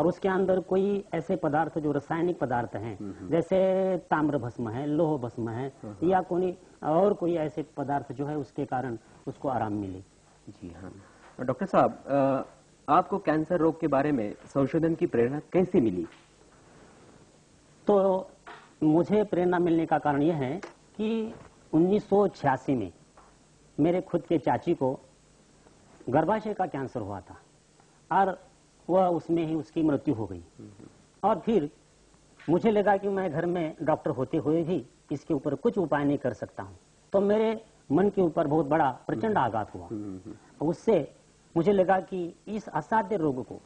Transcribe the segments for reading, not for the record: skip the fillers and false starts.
और उसके अंदर कोई ऐसे पदार्थ जो रासायनिक पदार्थ हैं, जैसे ताम्र भस्म है, लोह भस्म है, या कोई ऐसे पदार्थ जो है उसके कारण उसको आराम मिले। जी हाँ डॉक्टर साहब, आपको कैंसर रोग के बारे में संशोधन की प्रेरणा कैसे मिली? तो मुझे प्रेरणा मिलने का कारण यह है कि 1986 में मेरे खुद के चाची को गर्भाशय का कैंसर हुआ था और वह उसमें ही उसकी मृत्यु हो गई। और फिर मुझे लगा कि मैं घर में डॉक्टर होते हुए भी इसके ऊपर कुछ उपाय नहीं कर सकता हूँ। तो मेरे मन के ऊपर बहुत बड़ा प्रचंड आघात हुआ। उससे मुझे लगा कि इस असाध्य रोग को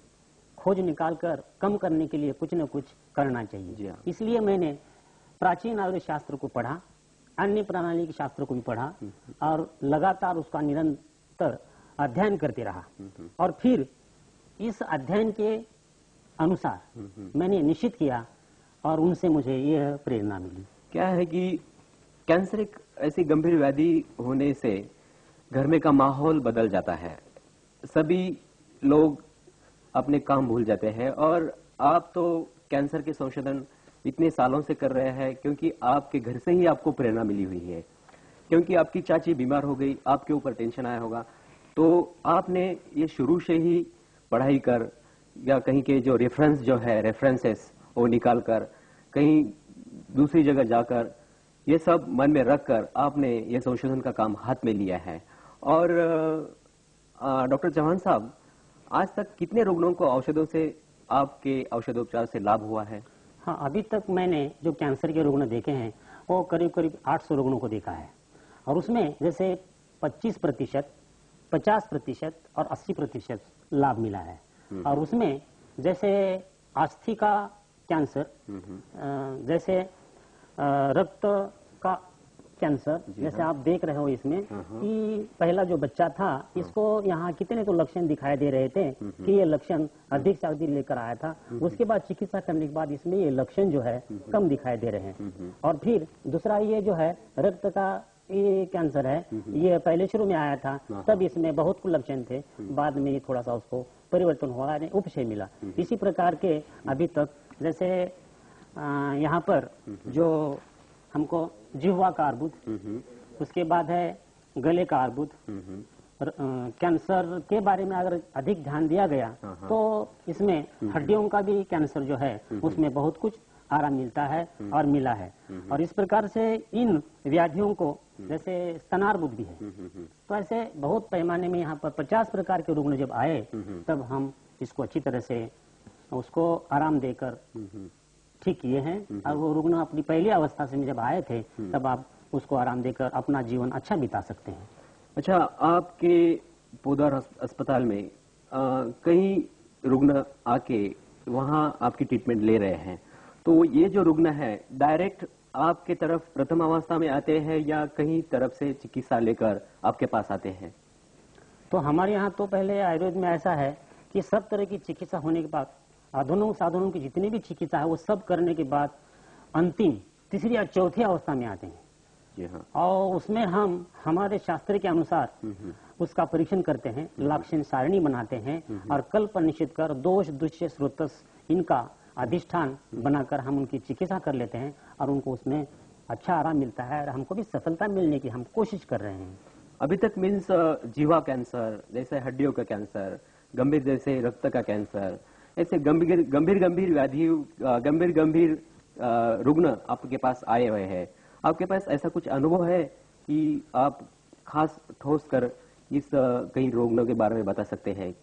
खोज निकालकर कम करने के लिए कुछ न कुछ करना चाहिए। इसलिए मैंने प्राचीन आयुर्वेद शास्त्र को पढ़ा, अन्य प्रणाली के शास्त्र को भी पढ़ा और लगातार उसका निरंतर अध्ययन करते रहा। और फिर इस अध्ययन के अनुसार मैंने निश्चित किया और उनसे मुझे यह प्रेरणा मिली। क्या है कि कैंसर एक ऐसी गंभीर व्याधि होने से घर में का माहौल बदल जाता है, सभी लोग अपने काम भूल जाते हैं। और आप तो कैंसर के संशोधन इतने सालों से कर रहे हैं क्योंकि आपके घर से ही आपको प्रेरणा मिली हुई है, क्योंकि आपकी चाची बीमार हो गई, आपके ऊपर टेंशन आया होगा, तो आपने ये शुरू से ही पढ़ाई कर या कहीं के जो रेफरेंसेस वो निकाल कर कहीं दूसरी जगह जाकर ये सब मन में रखकर आपने ये संशोधन का काम हाथ में लिया है। और डॉक्टर चौहान साहब, आज तक कितने रुग्णों को औषधों से आपके औषधोपचार से लाभ हुआ है? हाँ, अभी तक मैंने जो कैंसर के रुग्ण देखे हैं वो करीब करीब 800 रुग्णों को देखा है। और उसमें जैसे 25%, 50% और 80% लाभ मिला है। और उसमें जैसे अस्थि का कैंसर, जैसे रक्त का कैंसर, जैसे आप देख रहे हो इसमें कि पहला जो बच्चा था इसको यहाँ कितने तो लक्षण दिखाई दे रहे थे कि ये लक्षण अधिक से अधिक लेकर आया था। उसके बाद चिकित्सा करने के बाद इसमें ये लक्षण जो है कम दिखाई दे रहे हैं। और फिर दूसरा ये जो है रक्त का ये कैंसर है, ये पहले शुरू में आया था तब इसमें बहुत कुछ लक्षण थे, बाद में थोड़ा सा उसको परिवर्तन हुआ, उपशय मिला। इसी प्रकार के अभी तक जैसे यहाँ पर जो हमको जिह्वा का अर्बुद, उसके बाद है गले का अर्बुद, कैंसर के बारे में अगर अधिक ध्यान दिया गया तो इसमें हड्डियों का भी कैंसर जो है उसमें बहुत कुछ आराम मिलता है और मिला है। और इस प्रकार से इन व्याधियों को जैसे स्तनार्बुद भी है, तो ऐसे बहुत पैमाने में यहाँ पर 50 प्रकार के रुग्ण जब आए तब हम इसको अच्छी तरह से उसको आराम देकर ठीक किए हैं। और वो रुग्ण अपनी पहली अवस्था से जब आए थे तब आप उसको आराम देकर अपना जीवन अच्छा बिता सकते हैं। अच्छा, आपके पोदार अस्पताल में कई रुग्ण आके वहाँ आपकी ट्रीटमेंट ले रहे हैं, तो ये जो रुग्ण है डायरेक्ट आपके तरफ प्रथम अवस्था में आते हैं या कहीं तरफ से चिकित्सा लेकर आपके पास आते हैं? तो हमारे यहाँ तो पहले आयुर्वेद में ऐसा है कि सब तरह की चिकित्सा होने के बाद आधुनिक साधनों की जितनी भी चिकित्सा है वो सब करने के बाद अंतिम तीसरी या चौथी अवस्था में आते हैं। जी हाँ। और उसमें हम हमारे शास्त्र के अनुसार उसका परीक्षण करते हैं, लक्षण सारणी बनाते हैं और कल्प निश्चित कर दोष दुष्य स्रोतस इनका अधिष्ठान बनाकर हम उनकी चिकित्सा कर लेते हैं और उनको उसमें अच्छा आराम मिलता है और हमको भी सफलता मिलने की हम कोशिश कर रहे हैं। अभी तक मीन्स जीवा कैंसर जैसे हड्डियों का कैंसर, गंभीर जैसे रक्त का कैंसर, ऐसे गंभीर व्याधि गंभीर रुग्ण आपके पास आए हुए हैं। आपके पास ऐसा कुछ अनुभव है कि आप खास ठोस कर इस कई रुग्णों के बारे में बता सकते हैं?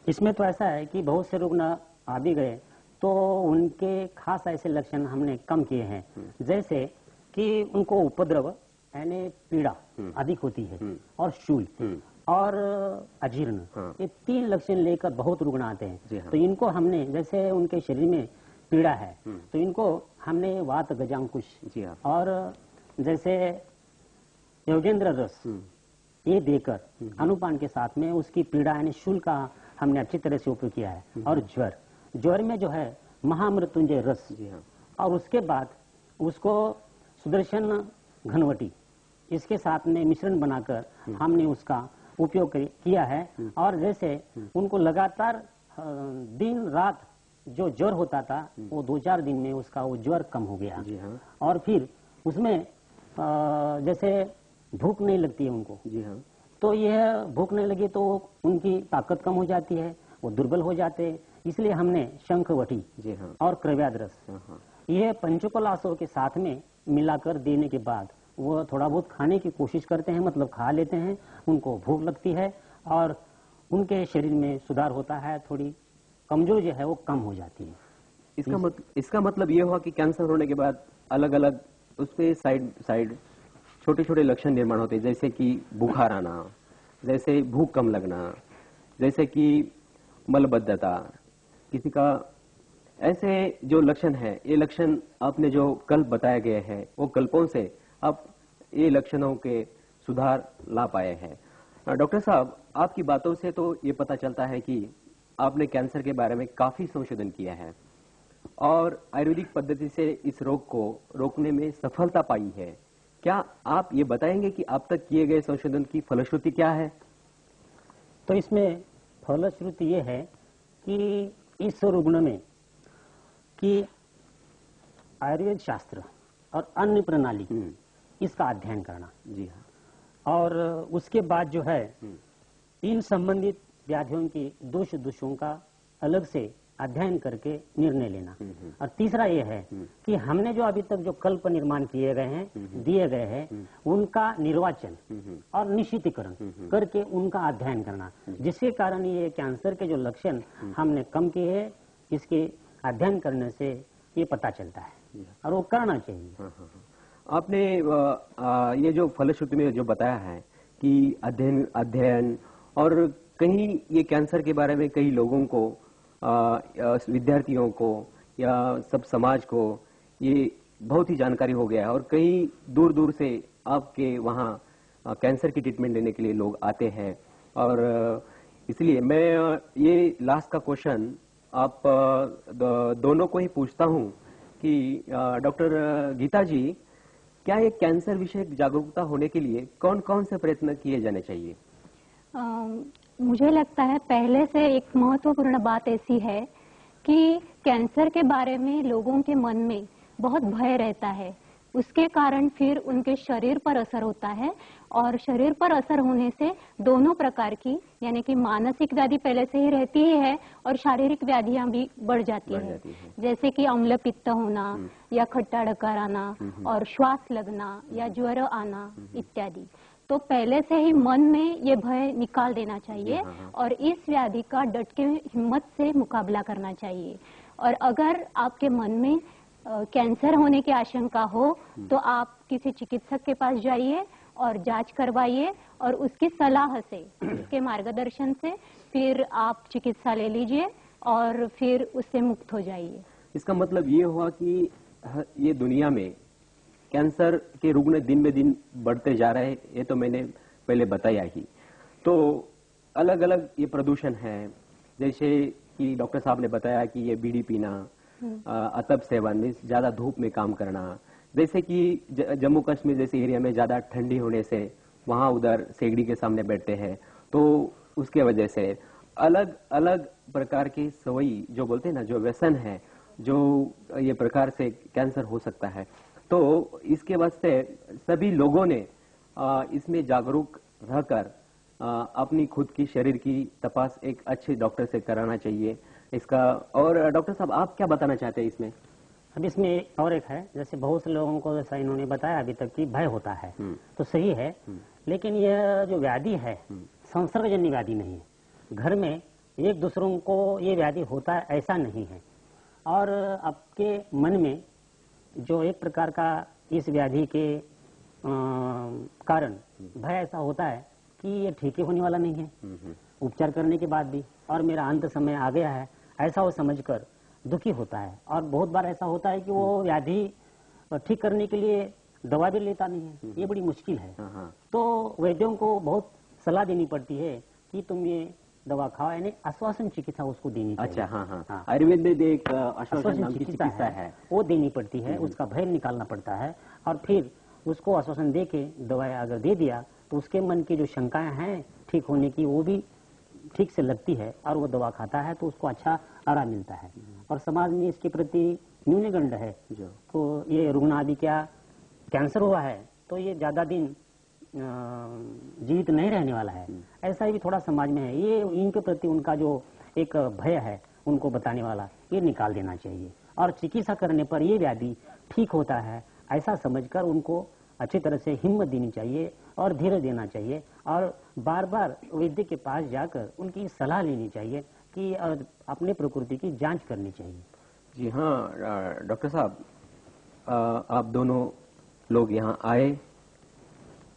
इसमें तो ऐसा है कि बहुत से रुग्ण आ भी गए तो उनके खास ऐसे लक्षण हमने कम किए हैं, जैसे कि उनको उपद्रव यानी पीड़ा अधिक होती है और शूल और अजीर्ण, ये 3 लक्षण लेकर बहुत रुग्ण आते हैं। तो इनको हमने जैसे उनके शरीर में पीड़ा है तो इनको हमने वात गजांकुश और जैसे योगेंद्र रस ये देकर अनुपान के साथ में उसकी पीड़ा यानी शूल का हमने अच्छी तरह से उपयोग किया है। और ज्वर में जो है महामृत्युंजय रस, और उसके बाद उसको सुदर्शन घनवटी इसके साथ में मिश्रण बनाकर हमने उसका उपयोग किया है। और जैसे उनको लगातार दिन रात जो ज्वर होता था वो 2-4 दिन में उसका वो ज्वर कम हो गया। जी हाँ। और फिर उसमें जैसे भूख नहीं लगती है उनको। जी हाँ। तो यह भूख नहीं लगी तो उनकी ताकत कम हो जाती है, वो दुर्बल हो जाते हैं। इसलिए हमने शंखवटी जी हाँ। और क्रव्याद्रस यह पंचोपलासों के साथ में मिलाकर देने के बाद वो थोड़ा बहुत खाने की कोशिश करते हैं, मतलब खा लेते हैं, उनको भूख लगती है और उनके शरीर में सुधार होता है, थोड़ी कमजोरी जो है वो कम हो जाती है। इसका मतलब ये हुआ कि कैंसर होने के बाद अलग अलग उस पे साइड छोटे छोटे लक्षण निर्माण होते हैं, जैसे कि बुखार आना, जैसे भूख कम लगना, जैसे कि मलबद्धता, किसी का ऐसे जो लक्षण है, ये लक्षण आपने जो कल्प बताया गया है वो कल्पों से आप ये लक्षणों के सुधार ला पाए हैं। डॉक्टर साहब, आपकी बातों से तो ये पता चलता है कि आपने कैंसर के बारे में काफी संशोधन किया है और आयुर्वेदिक पद्धति से इस रोग को रोकने में सफलता पाई है। क्या आप ये बताएंगे कि अब तक किए गए संशोधन की फलश्रुति क्या है? तो इसमें फलश्रुति ये है कि इस रुग्ण में कि आयुर्वेद शास्त्र और अन्य प्रणाली इसका अध्ययन करना। जी हाँ। और उसके बाद जो है इन संबंधित व्याधियों की दोषों का अलग से अध्ययन करके निर्णय लेना। और तीसरा ये है कि हमने जो अभी तक जो कल्प निर्माण किए गए हैं, दिए गए हैं, उनका निर्वाचन और निश्चितीकरण करके उनका अध्ययन करना, जिसके कारण ये कैंसर के जो लक्षण हमने कम किए हैं, इसके अध्ययन करने से ये पता चलता है और वो करना चाहिए। आपने ये जो फलश्रुति में जो बताया है कि अध्ययन और कहीं ये कैंसर के बारे में कई लोगों को, विद्यार्थियों को या सब समाज को ये बहुत ही जानकारी हो गया है और कई दूर दूर से आपके वहाँ कैंसर की ट्रीटमेंट लेने के लिए लोग आते हैं। और इसलिए मैं ये लास्ट का क्वेश्चन आप दोनों को ही पूछता हूँ कि डॉक्टर गीता जी, क्या ये कैंसर विषय जागरूकता होने के लिए कौन कौन से प्रयत्न किए जाने चाहिए? मुझे लगता है पहले से एक महत्वपूर्ण बात ऐसी है कि कैंसर के बारे में लोगों के मन में बहुत भय रहता है, उसके कारण फिर उनके शरीर पर असर होता है और शरीर पर असर होने से दोनों प्रकार की, यानी कि मानसिक व्याधि पहले से ही रहती ही है और शारीरिक व्याधियां भी बढ़ जाती है, जैसे कि अम्ल पित्त होना या खट्टा डकार आना और श्वास लगना या ज्वर आना इत्यादि। तो पहले से ही मन में ये भय निकाल देना चाहिए और इस व्याधि का डट के हिम्मत से मुकाबला करना चाहिए। और अगर आपके मन में कैंसर होने की आशंका हो तो आप किसी चिकित्सक के पास जाइए और जांच करवाइए और उसकी सलाह से, उसके मार्गदर्शन से फिर आप चिकित्सा ले लीजिए और फिर उससे मुक्त हो जाइए। इसका मतलब ये हुआ कि ये दुनिया में कैंसर के रुग्ण दिन में दिन बढ़ते जा रहे हैं, ये तो मैंने पहले बताया ही। तो अलग अलग ये प्रदूषण है, जैसे कि डॉक्टर साहब ने बताया कि ये बीड़ी पीना, अतप सेवन, ज्यादा धूप में काम करना, जैसे कि जम्मू कश्मीर जैसे एरिया में ज्यादा ठंडी होने से वहां उधर सेगड़ी के सामने बैठते हैं, तो उसके वजह से अलग अलग प्रकार की सवई जो बोलते हैं ना, जो व्यसन है, जो ये प्रकार से कैंसर हो सकता है। तो इसके वास्ते सभी लोगों ने इसमें जागरूक रहकर अपनी खुद की शरीर की तपास एक अच्छे डॉक्टर से कराना चाहिए इसका। और डॉक्टर साहब, आप क्या बताना चाहते हैं इसमें? अब इसमें और एक है, जैसे बहुत से लोगों को जैसा इन्होंने बताया अभी तक कि भय होता है, तो सही है, लेकिन यह जो व्याधि है संसर्गजन्य व्याधि नहीं है। घर में एक दूसरों को ये व्याधि होता है ऐसा नहीं है। और आपके मन में जो एक प्रकार का इस व्याधि के कारण भय ऐसा होता है कि ये ठीक ही होने वाला नहीं है, उपचार करने के बाद भी, और मेरा अंत समय आ गया है, ऐसा वो समझकर दुखी होता है। और बहुत बार ऐसा होता है कि वो व्याधि ठीक करने के लिए दवा भी लेता नहीं है, ये बड़ी मुश्किल है। तो वैद्यों को बहुत सलाह देनी पड़ती है कि तुम ये दवा खाओ, यानी आश्वासन चिकित्सा उसको देनी चाहिए। अच्छा, हाँ। आयुर्वेद में एक आश्वासन नाम की चिकित्सा है, वो देनी पड़ती है, उसका भय निकालना पड़ता है और फिर उसको आश्वासन दे के दवाई अगर दे दिया तो उसके मन की जो शंकाएं हैं ठीक होने की, वो भी ठीक से लगती है और वो दवा खाता है तो उसको अच्छा आराम मिलता है। और समाज में इसके प्रति न्यूनगंड है जो तो ये रुग्ण आदि क्या कैंसर हुआ है तो ये ज्यादा दिन जीवित नहीं रहने वाला है, ऐसा भी थोड़ा समाज में है। ये इनके प्रति उनका जो एक भय है उनको बताने वाला ये निकाल देना चाहिए और चिकित्सा करने पर ये व्याधि ठीक होता है ऐसा समझकर उनको अच्छी तरह से हिम्मत देनी चाहिए और धीरज देना चाहिए और बार बार वैद्य के पास जाकर उनकी सलाह लेनी चाहिए कि अपने प्रकृति की जांच करनी चाहिए। जी हाँ डॉक्टर साहब, आप दोनों लोग यहाँ आए,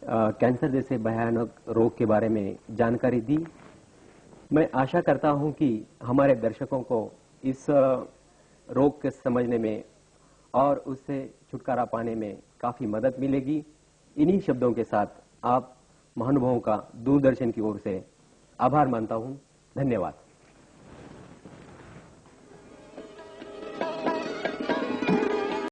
कैंसर जैसे भयानक रोग के बारे में जानकारी दी। मैं आशा करता हूँ कि हमारे दर्शकों को इस रोग के समझने में और उससे छुटकारा पाने में काफी मदद मिलेगी। इन्हीं शब्दों के साथ आप महानुभावों का दूरदर्शन की ओर से आभार मानता हूँ। धन्यवाद।